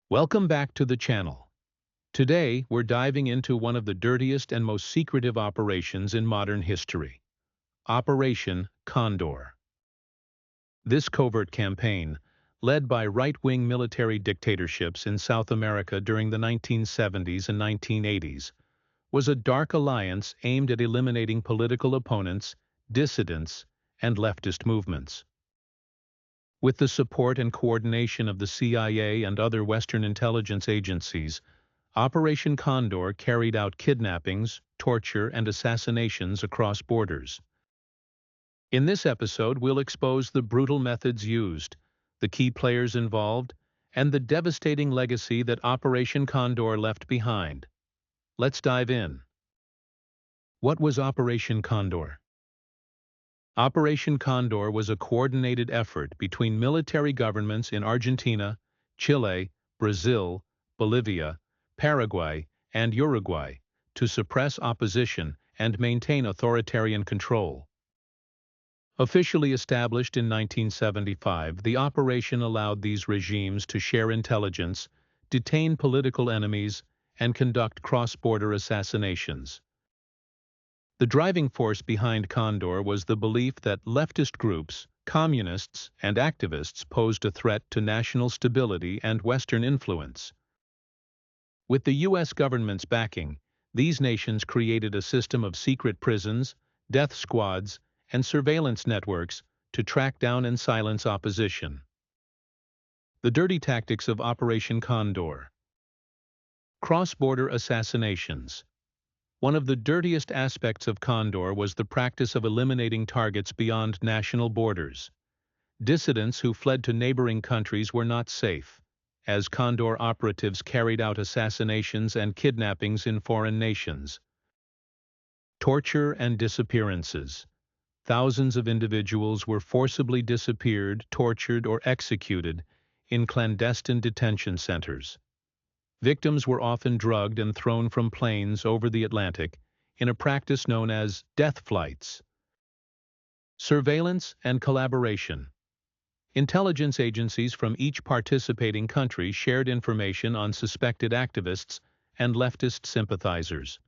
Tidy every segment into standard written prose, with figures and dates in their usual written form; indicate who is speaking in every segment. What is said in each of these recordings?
Speaker 1: Welcome back to the channel. Today, we're diving into one of the dirtiest and most secretive operations in modern history, Operation Condor. This covert campaign, led by right-wing military dictatorships in South America during the 1970s and 1980s, was a dark alliance aimed at eliminating political opponents, dissidents, and leftist movements. With the support and coordination of the CIA and other Western intelligence agencies, Operation Condor carried out kidnappings, torture, and assassinations across borders. In this episode, we'll expose the brutal methods used, the key players involved, and the devastating legacy that Operation Condor left behind. Let's dive in. What was Operation Condor? Operation Condor was a coordinated effort between military governments in Argentina, Chile, Brazil, Bolivia, Paraguay, and Uruguay to suppress opposition and maintain authoritarian control. Officially established in 1975, the operation allowed these regimes to share intelligence, detain political enemies, and conduct cross-border assassinations. The driving force behind Condor was the belief that leftist groups, communists, and activists posed a threat to national stability and Western influence. With the U.S. government's backing, these nations created a system of secret prisons, death squads, and surveillance networks to track down and silence opposition. The dirty tactics of Operation Condor. Cross-border assassinations. One of the dirtiest aspects of Condor was the practice of eliminating targets beyond national borders. Dissidents who fled to neighboring countries were not safe, as Condor operatives carried out assassinations and kidnappings in foreign nations. Torture and disappearances. Thousands of individuals were forcibly disappeared, tortured, or executed in clandestine detention centers. Victims were often drugged and thrown from planes over the Atlantic in a practice known as death flights. Surveillance and collaboration. Intelligence agencies from each participating country shared information on suspected activists and leftist sympathizers.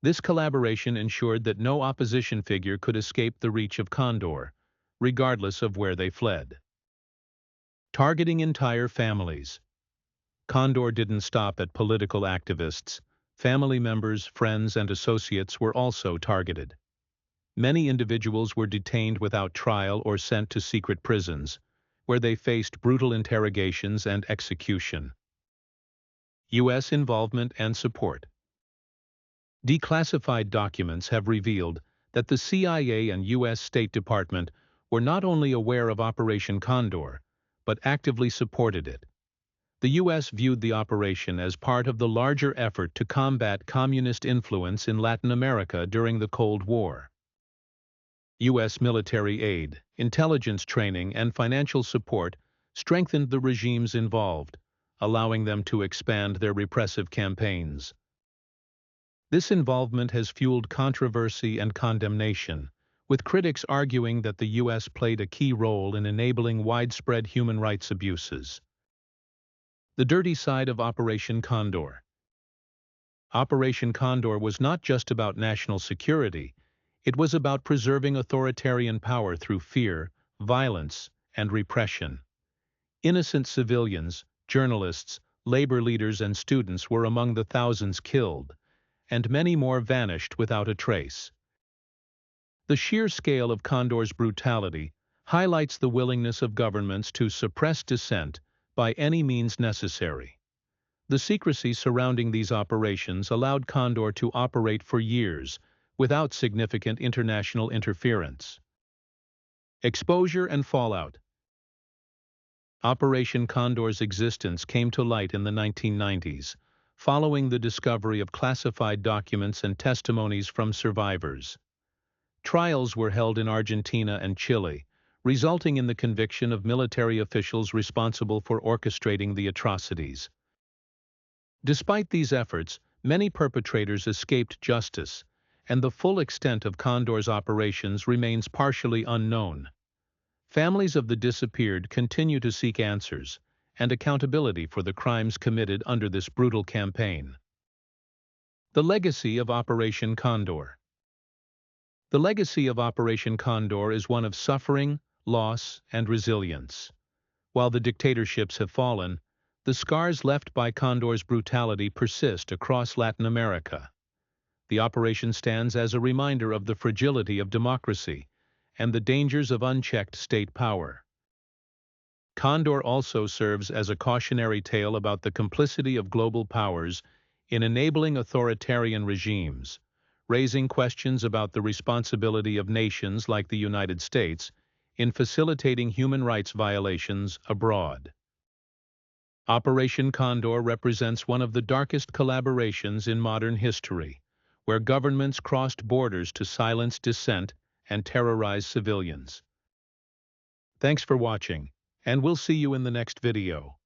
Speaker 1: This collaboration ensured that no opposition figure could escape the reach of Condor, regardless of where they fled. Targeting entire families. Condor didn't stop at political activists. Family members, friends, and associates were also targeted. Many individuals were detained without trial or sent to secret prisons, where they faced brutal interrogations and execution. U.S. involvement and support. Declassified documents have revealed that the CIA and U.S. State Department were not only aware of Operation Condor, but actively supported it. The U.S. viewed the operation as part of the larger effort to combat communist influence in Latin America during the Cold War. U.S. military aid, intelligence training, and financial support strengthened the regimes involved, allowing them to expand their repressive campaigns. This involvement has fueled controversy and condemnation, with critics arguing that the U.S. played a key role in enabling widespread human rights abuses. The dirty side of Operation Condor. Operation Condor was not just about national security, it was about preserving authoritarian power through fear, violence, and repression. Innocent civilians, journalists, labor leaders, and students were among the thousands killed, and many more vanished without a trace. The sheer scale of Condor's brutality highlights the willingness of governments to suppress dissent by any means necessary. The secrecy surrounding these operations allowed Condor to operate for years without significant international interference. Exposure and fallout. Operation Condor's existence came to light in the 1990s, following the discovery of classified documents and testimonies from survivors. Trials were held in Argentina and Chile, resulting in the conviction of military officials responsible for orchestrating the atrocities. Despite these efforts, many perpetrators escaped justice, and the full extent of Condor's operations remains partially unknown. Families of the disappeared continue to seek answers, and accountability for the crimes committed under this brutal campaign. The legacy of Operation Condor. The legacy of Operation Condor is one of suffering, loss, and resilience. While the dictatorships have fallen, the scars left by Condor's brutality persist across Latin America. The operation stands as a reminder of the fragility of democracy and the dangers of unchecked state power. Condor also serves as a cautionary tale about the complicity of global powers in enabling authoritarian regimes, raising questions about the responsibility of nations like the United States in facilitating human rights violations abroad. Operation Condor represents one of the darkest collaborations in modern history, where governments crossed borders to silence dissent and terrorize civilians. Thanks for watching, and we'll see you in the next video.